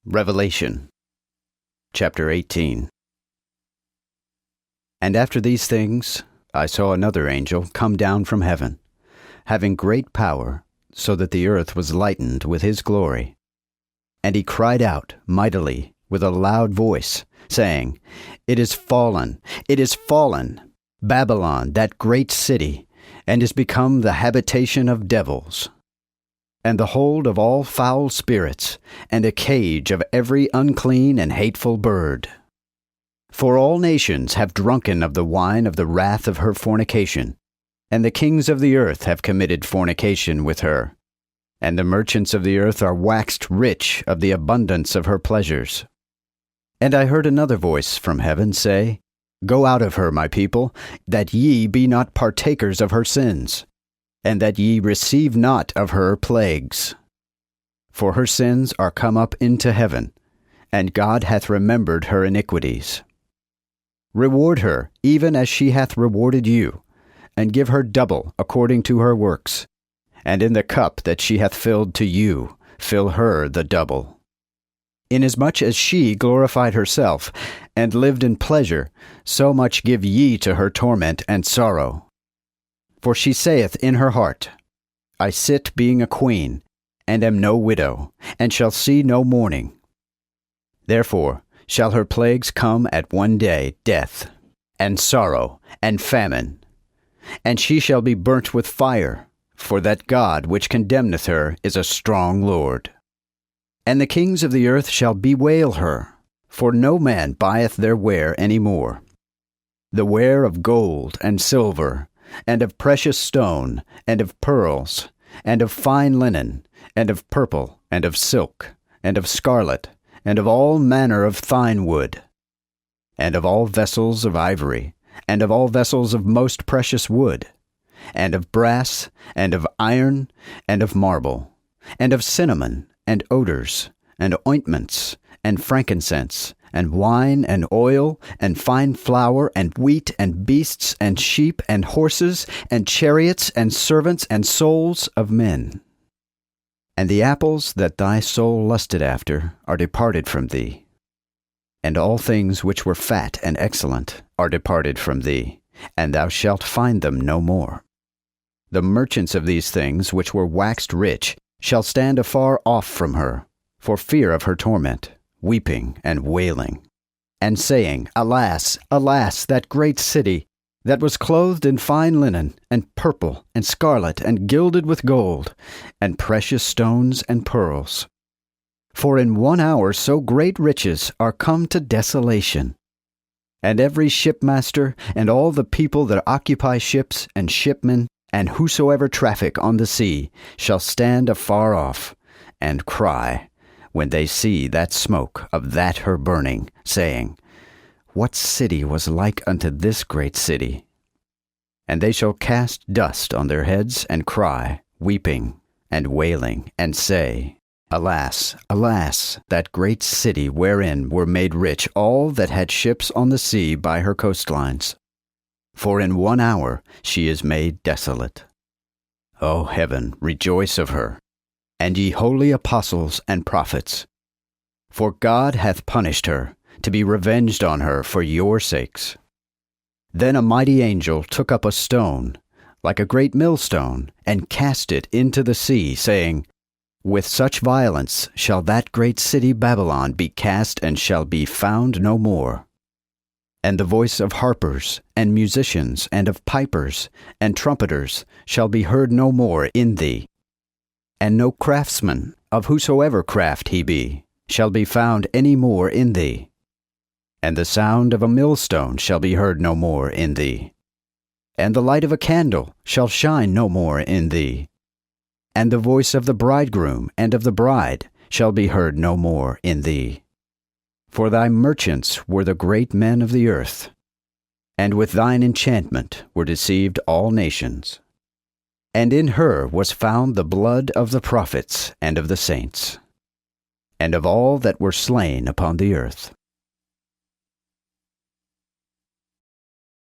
Revelation, chapter 18. And after these things I saw another angel come down from heaven, having great power, so that the earth was lightened with his glory. And he cried out mightily with a loud voice, saying, It is fallen, Babylon, that great city, and is become the habitation of devils, and the hold of all foul spirits, and a cage of every unclean and hateful bird. For all nations have drunken of the wine of the wrath of her fornication, and the kings of the earth have committed fornication with her, and the merchants of the earth are waxed rich of the abundance of her pleasures. And I heard another voice from heaven say, Go out of her, my people, that ye be not partakers of her sins, and that ye receive not of her plagues. For her sins are come up into heaven, and God hath remembered her iniquities. Reward her, even as she hath rewarded you, and give her double according to her works. And in the cup that she hath filled to you, fill her the double. Inasmuch as she glorified herself, and lived in pleasure, so much give ye to her torment and sorrow. For she saith in her heart, I sit being a queen, and am no widow, and shall see no mourning. Therefore shall her plagues come at one day, death, and sorrow, and famine. And she shall be burnt with fire, for that God which condemneth her is a strong Lord. And the kings of the earth shall bewail her, for no man buyeth their ware any more. The ware of gold and silver, and of precious stone, and of pearls, and of fine linen, and of purple, and of silk, and of scarlet, and of all manner of fine wood, and of all vessels of ivory, and of all vessels of most precious wood, and of brass, and of iron, and of marble, and of cinnamon, and odors, and ointments, and frankincense, and wine, and oil, and fine flour, and wheat, and beasts, and sheep, and horses, and chariots, and servants, and souls of men. And the apples that thy soul lusted after are departed from thee. And all things which were fat and excellent are departed from thee, and thou shalt find them no more. The merchants of these things which were waxed rich shall stand afar off from her, for fear of her torment, weeping and wailing, and saying, Alas, alas, that great city, that was clothed in fine linen, and purple, and scarlet, and gilded with gold, and precious stones and pearls. For in 1 hour so great riches are come to desolation. And every shipmaster, and all the people that occupy ships, and shipmen, and whosoever traffic on the sea, shall stand afar off, and cry, when they see that smoke of that her burning, saying, What city was like unto this great city? And they shall cast dust on their heads, and cry, weeping and wailing, and say, Alas, alas, that great city wherein were made rich all that had ships on the sea by her coastlines. For in 1 hour she is made desolate. O heaven, rejoice of her, and ye holy apostles and prophets. For God hath punished her, to be revenged on her for your sakes. Then a mighty angel took up a stone, like a great millstone, and cast it into the sea, saying, With such violence shall that great city Babylon be cast, and shall be found no more. And the voice of harpers, and musicians, and of pipers, and trumpeters shall be heard no more in thee. And no craftsman, of whosoever craft he be, shall be found any more in thee. And the sound of a millstone shall be heard no more in thee. And the light of a candle shall shine no more in thee. And the voice of the bridegroom and of the bride shall be heard no more in thee. For thy merchants were the great men of the earth, and with thine enchantment were deceived all nations. And in her was found the blood of the prophets and of the saints, and of all that were slain upon the earth.